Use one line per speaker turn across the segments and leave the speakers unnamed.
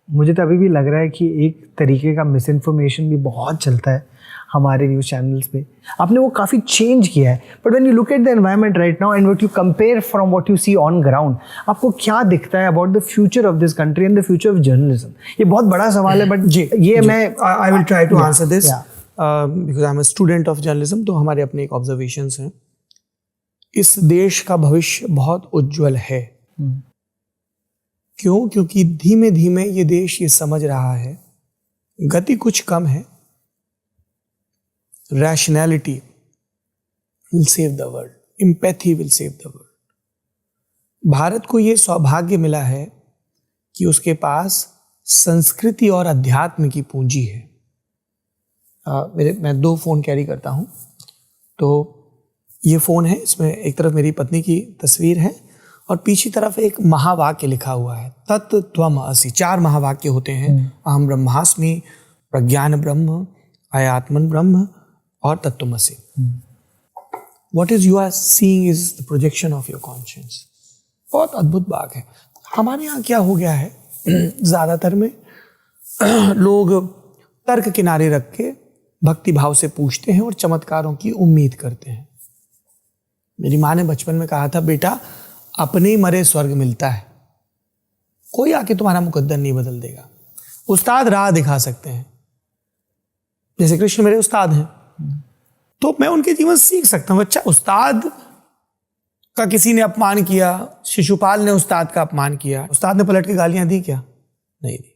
मुझे तो अभी भी लग रहा है कि एक तरीके का मिस इन्फॉर्मेशन भी बहुत चलता है हमारे न्यूज़ चैनल्स पे। आपने वो काफ़ी चेंज किया है, but when you look at the environment right now and what you compare from what you see on ground, आपको क्या दिखता है about the future of this country and the future of journalism? ये बहुत बड़ा सवाल है, बट ये मैं
I will try to answer this because I am a student of journalism. तो हमारे अपने एक ऑब्जर्वेशंस हैं। इस देश का भविष्य बहुत उज्जवल है। क्यों? क्योंकि धीमे धीमे ये देश ये समझ रहा है, गति कुछ कम है, rationality will save the world, empathy will save the world. Bharat को ये सौभाग्य मिला है कि उसके पास संस्कृति और अध्यात्म की पूंजी है। मैं 2 फ़ोन कैरी करता हूँ। तो ये फ़ोन है, इसमें एक तरफ मेरी पत्नी की तस्वीर है और पीछे तरफ एक महावाक्य लिखा हुआ है, तत् त्वम् असि। 4 महावाक्य होते हैं, अहम ब्रह्मास्मि, प्रज्ञान ब्रह्म, अयात्मन ब्रह्म और तत्त्वमसि। What is you are seeing is the projection of your conscience। बहुत अद्भुत बात है। हमारे यहाँ क्या हो गया है, ज़्यादातर में लोग तर्क किनारे रख के भक्ति भाव से पूछते हैं और चमत्कारों की उम्मीद करते हैं। मेरी माँ ने बचपन में कहा था, बेटा अपने ही मरे स्वर्ग मिलता है, कोई आके तुम्हारा मुकद्दर नहीं बदल देगा। उस्ताद राह दिखा सकते हैं, जैसे कृष्ण मेरे उस्ताद हैं, तो मैं उनके जीवन से सीख सकता हूँ। अच्छा, उस्ताद का किसी ने अपमान किया, शिशुपाल ने उस्ताद का अपमान किया, उस्ताद ने पलट के गालियां दी क्या? नहीं दी।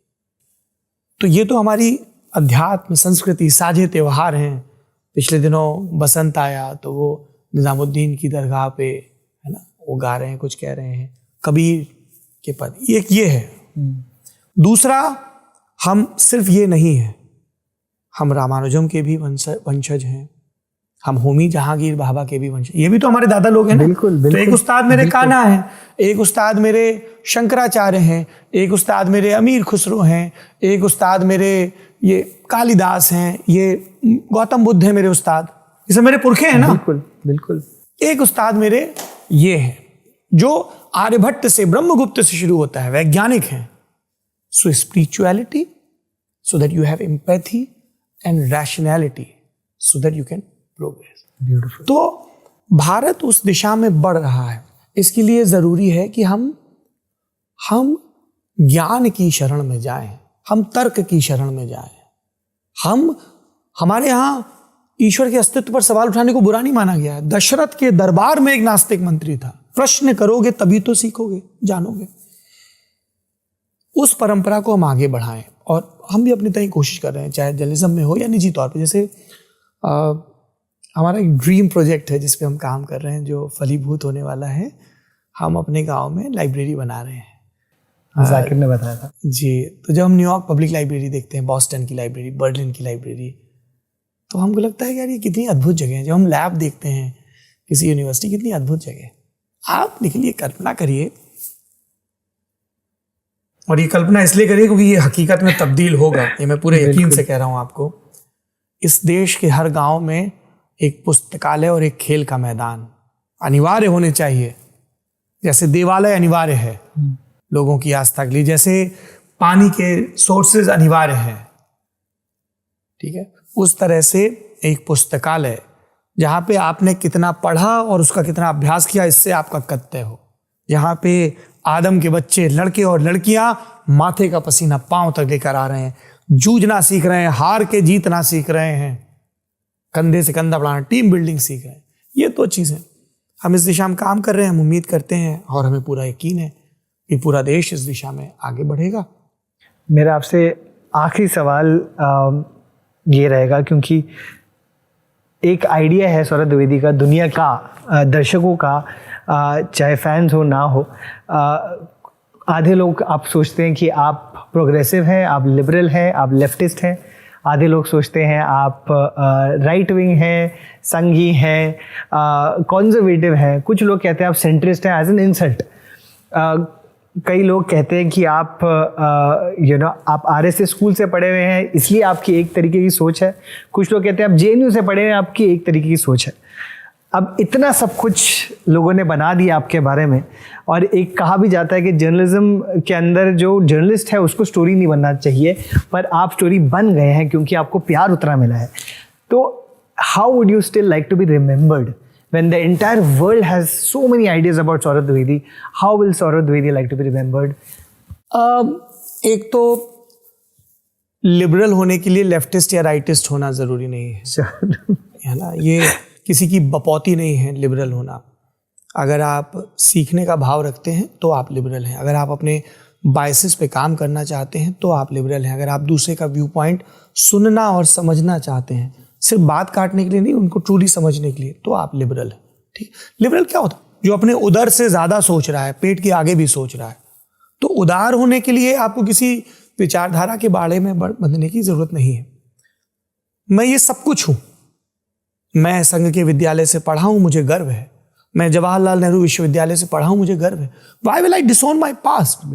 तो ये तो हमारी अध्यात्म संस्कृति साझे त्योहार हैं। पिछले दिनों बसंत आया तो वो निजामुद्दीन की दरगाह पे, है ना, वो गा रहे हैं, कुछ कह रहे हैं, कबीर के पद, ये है। दूसरा, हम सिर्फ ये नहीं है, हम रामानुजम के भी वंशज हैं, हम होमी जहांगीर बाबा के भी वंशज, ये भी तो हमारे दादा लोग हैं ना।
बिल्कुल।
तो एक उस्ताद मेरे कान्हा हैं, एक उस्ताद मेरे शंकराचार्य हैं, एक उस्ताद मेरे अमीर खुसरो हैं, एक उस्ताद मेरे ये कालिदास हैं, ये गौतम बुद्ध हैं मेरे उस्ताद, ये सब मेरे पुरखे हैं ना।
बिल्कुल।
एक उस्ताद मेरे ये हैं जो आर्यभट्ट से, ब्रह्मगुप्त से शुरू होता है, वैज्ञानिक हैं। So spirituality, so that you have empathy and rationality, so that you can progress.
Beautiful.
तो भारत उस दिशा में बढ़ रहा है। इसके लिए जरूरी है कि हम ज्ञान की शरण में जाएं, हम तर्क की शरण में जाएं। हमारे यहाँ ईश्वर के अस्तित्व पर सवाल उठाने को बुरा नहीं माना गया है। दशरथ के दरबार में एक नास्तिक मंत्री था। प्रश्न करोगे तभी तो सीखोगे, जानोगे। उस परंपरा को हम आगे बढ़ाएं और हम भी अपनी तरह कोशिश कर रहे हैं, चाहे जर्नलिज्म में हो या निजी तौर पे। जैसे हमारा एक ड्रीम प्रोजेक्ट है जिस पे हम काम कर रहे हैं, जो फलीभूत होने वाला है। हम अपने गांव में लाइब्रेरी बना रहे हैं।
जाकिर ने बताया था
जी। तो जब हम न्यूयॉर्क पब्लिक लाइब्रेरी देखते हैं, बॉस्टन की लाइब्रेरी, बर्लिन की लाइब्रेरी, तो हमको लगता है कि यार ये कितनी अद्भुत जगह है। जब हम लैब देखते हैं किसी यूनिवर्सिटी, कितनी अद्भुत जगह है। आप निकलिए, कल्पना करिए, और ये कल्पना इसलिए करिए क्योंकि ये हकीकत में तब्दील होगा, ये मैं पूरे यकीन से कह रहा हूँ आपको। इस देश के हर गांव में एक पुस्तकालय और एक खेल का मैदान अनिवार्य होने चाहिए। जैसे देवालय अनिवार्य है लोगों की आस्था के लिए, जैसे पानी के सोर्सेज अनिवार्य हैं, ठीक है, उस तरह से एक पुस्तकालय जहाँ पे आपने कितना पढ़ा और उसका कितना अभ्यास किया, इससे आपका कद तय हो। जहाँ पे आदम के बच्चे, लड़के और लड़कियां माथे का पसीना पांव तक लेकर आ रहे हैं, जूझना सीख रहे हैं, हार के जीतना सीख रहे हैं, कंधे से कंधा बढ़ाना, टीम बिल्डिंग सीख रहे हैं। ये तो चीज़ें हम इस दिशा में काम कर रहे हैं। हम उम्मीद करते हैं और हमें पूरा यकीन है कि पूरा देश इस दिशा में आगे बढ़ेगा।
मेरा आपसे आखिरी सवाल ये रहेगा, क्योंकि एक आइडिया है सौरभ द्विवेदी का, दुनिया का, दर्शकों का, चाहे फैंस हो ना हो, आधे लोग आप सोचते हैं कि आप प्रोग्रेसिव हैं, आप लिबरल हैं, आप लेफ्टिस्ट हैं। आधे लोग सोचते हैं आप राइट विंग हैं, संघी हैं, कंजर्वेटिव हैं। कुछ लोग कहते हैं आप सेंट्रिस्ट हैं, एज एन इंसल्ट। कई लोग कहते हैं कि आप आप आरएसएस स्कूल से पढ़े हुए हैं, इसलिए आपकी एक तरीके की सोच है। कुछ लोग कहते हैं आप जेएनयू से पढ़े हुए हैं, आपकी एक तरीके की सोच है। अब इतना सब कुछ लोगों ने बना दिया आपके बारे में, और एक कहा भी जाता है कि जर्नलिज्म के अंदर जो जर्नलिस्ट है उसको स्टोरी नहीं बनना चाहिए, पर आप स्टोरी बन गए हैं क्योंकि आपको प्यार उतना मिला है. तो how would you still like to be remembered when the entire world has so many ideas about Saurav Dwivedi? How will Saurav Dwivedi like to be remembered?
एक तो लिबरल होने के लिए लेफ्टिस्ट या राइटिस्ट होना ज़रूरी नहीं है, है ना. ये किसी की बपौती नहीं है लिबरल होना. अगर आप सीखने का भाव रखते हैं तो आप लिबरल हैं. अगर आप अपने बायसेस पे काम करना चाहते हैं तो आप लिबरल हैं. अगर आप दूसरे का व्यू पॉइंट सुनना और समझना चाहते हैं, सिर्फ बात काटने के लिए नहीं, उनको ट्रूली समझने के लिए, तो आप लिबरल हैं. ठीक. लिबरल क्या होता है? जो अपने उदर से ज़्यादा सोच रहा है, पेट के आगे भी सोच रहा है. तो उदार होने के लिए आपको किसी विचारधारा के बाड़े में बंधने की जरूरत नहीं है. मैं ये सब कुछ हूँ. मैं संघ के विद्यालय से पढ़ा हूँ, मुझे गर्व है. मैं जवाहरलाल नेहरू विश्वविद्यालय से पढ़ा हूँ, मुझे गर्व है. Why will I disown my past?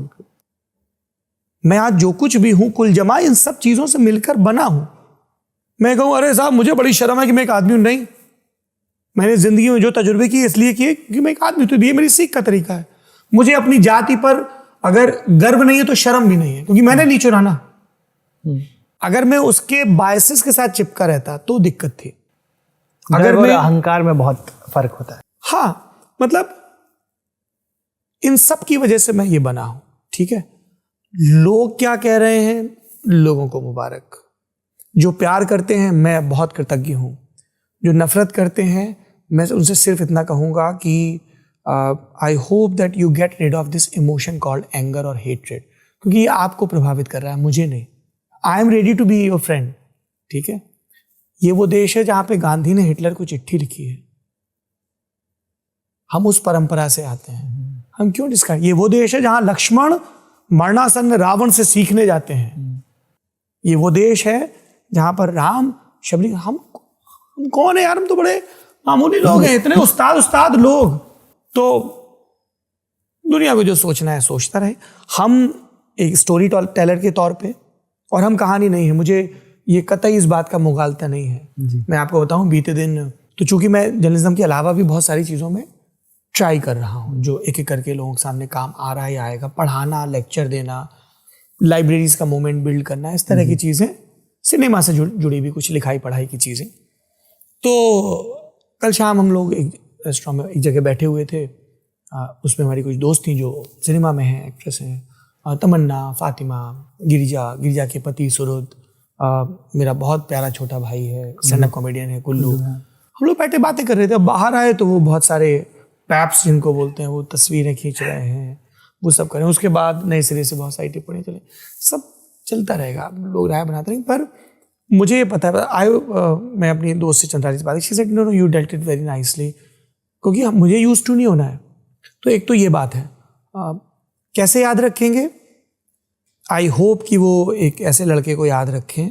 मैं आज जो कुछ भी हूँ कुल जमा इन सब चीज़ों से मिलकर बना हूँ. मैं कहूँ अरे साहब मुझे बड़ी शर्म है कि मैं एक आदमी हूँ. नहीं, मैंने जिंदगी में जो तजुर्बे किए इसलिए किए क्योंकि मैं एक आदमी हूँ. तो ये मेरी सीख का तरीका है. मुझे अपनी जाति पर अगर गर्व नहीं है तो शर्म भी नहीं है, क्योंकि मैंने नहीं चुना ना. अगर मैं उसके बायसेस के साथ चिपका रहता तो दिक्कत थी.
अगर मैं अहंकार में बहुत फर्क होता है.
हाँ, मतलब इन सब की वजह से मैं ये बना हूं. ठीक है, लोग क्या कह रहे हैं, लोगों को मुबारक. जो प्यार करते हैं मैं बहुत कृतज्ञ हूं. जो नफरत करते हैं मैं उनसे सिर्फ इतना कहूंगा कि I hope that you get rid of this emotion called anger और हेट्रेड, क्योंकि ये आपको प्रभावित कर रहा है, मुझे नहीं. I am ready to be your friend. ठीक है, ये वो देश है जहां पे गांधी ने हिटलर को चिट्ठी लिखी है. हम उस परंपरा से आते हैं. हम क्यों डिस्कस. ये वो देश है जहां लक्ष्मण मरणासन्न रावण से सीखने जाते हैं. ये वो देश है जहां पर राम शबरी. हम कौन है यार, हम तो बड़े मामूली लोग हैं. इतने उस्ताद लोग. तो दुनिया को जो सोचना है सोचता रहे. हम एक स्टोरी टेलर के तौर पे, और हम कहानी नहीं है. मुझे ये कतई इस बात का मुगालता नहीं है. मैं आपको बताऊं, बीते दिन तो चूंकि मैं जर्नलिज्म के अलावा भी बहुत सारी चीज़ों में ट्राई कर रहा हूँ, जो एक एक करके लोगों के सामने काम आ रहा है, आएगा. पढ़ाना, लेक्चर देना, लाइब्रेरीज का मूवमेंट बिल्ड करना, इस तरह की चीज़ें, सिनेमा से जुड़ी भी कुछ लिखाई पढ़ाई की चीज़ें. तो कल शाम हम लोग एक रेस्टोरेंट में एक जगह बैठे हुए थे. उसमें हमारी कुछ दोस्त थी जो सिनेमा में हैं, एक्ट्रेस हैं. तमन्ना, फातिमा, गिरिजा के पति सुरुद, मेरा बहुत प्यारा छोटा भाई है, स्टैंड अप कॉमेडियन है कुल्लू. हम लोग बैठे बातें कर रहे थे. बाहर आए तो वो बहुत सारे पैप्स जिनको बोलते हैं, वो तस्वीरें खींच रहे हैं, वो सब करें. उसके बाद नए सिरे से बहुत सारी टिप्पणी चले. सब चलता रहेगा, लोग राय बनाते रहेंगे. पर मुझे ये पता है, मैं अपनी दोस्त से चंद्राजी से बात की. She said no you dealt it very nicely, क्योंकि मुझे यूज टू नहीं होना है. तो एक तो ये बात है. कैसे याद रखेंगे? आई होप कि वो एक ऐसे लड़के को याद रखें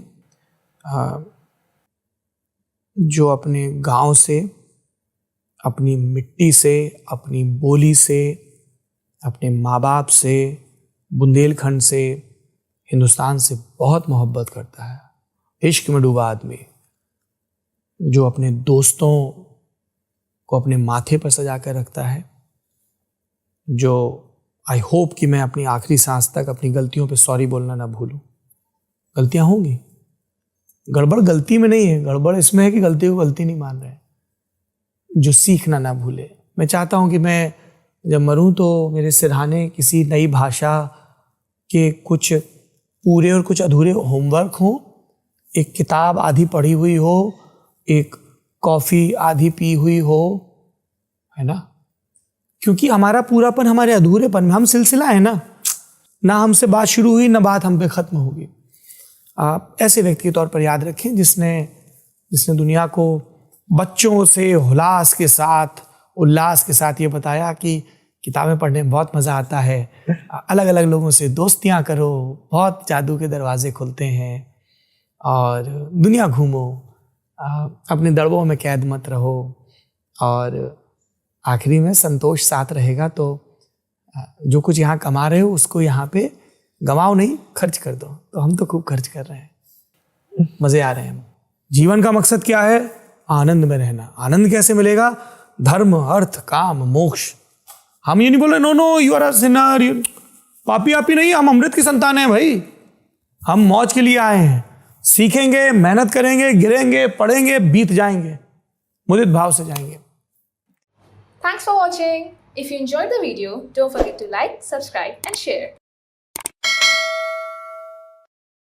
जो अपने गांव से, अपनी मिट्टी से, अपनी बोली से, अपने माँ बाप से, बुंदेलखंड से, हिंदुस्तान से बहुत मोहब्बत करता है. इश्क में डूबा आदमी, जो अपने दोस्तों को अपने माथे पर सजा कर रखता है. जो आई होप कि मैं अपनी आखिरी सांस तक अपनी गलतियों पे सॉरी बोलना ना भूलूं. गलतियां होंगी, गड़बड़ गलती में नहीं है, गड़बड़ इसमें है कि गलती को गलती नहीं मान रहे. जो सीखना ना भूले. मैं चाहता हूं कि मैं जब मरूं तो मेरे सिरहाने किसी नई भाषा के कुछ पूरे और कुछ अधूरे होमवर्क हों. एक किताब आधी पढ़ी हुई हो, एक कॉफ़ी आधी पी हुई हो, है ना. क्योंकि हमारा पूरापन हमारे अधूरेपन में. हम सिलसिला है ना हमसे बात शुरू हुई ना बात हम पे ख़त्म होगी. आप ऐसे व्यक्ति के तौर पर याद रखें जिसने दुनिया को बच्चों से उल्लास के साथ ये बताया कि किताबें पढ़ने में बहुत मज़ा आता है. अलग अलग लोगों से दोस्तियाँ करो, बहुत जादू के दरवाजे खुलते हैं, और दुनिया घूमो, अपने दड़बों में कैद मत रहो, और आखिरी में संतोष साथ रहेगा. तो जो कुछ यहाँ कमा रहे हो उसको यहाँ पे गंवाओ नहीं, खर्च कर दो. तो हम तो खूब खर्च कर रहे हैं, मज़े आ रहे हैं. जीवन का मकसद क्या है? आनंद में रहना. आनंद कैसे मिलेगा? धर्म, अर्थ, काम, मोक्ष। हम ये नहीं बोल रहे no no you are a sinner, पापी आपी नहीं, हम अमृत की संतान हैं भाई। हम मौज के लिए आए हैं, सीखेंगे, मेहनत करेंगे, गिरेंगे, पढ़ेंगे, बीत जाएंगे, मुदित भाव से जाएंगे।
Thanks for watching. If you enjoyed the video, don't forget to like, subscribe and share.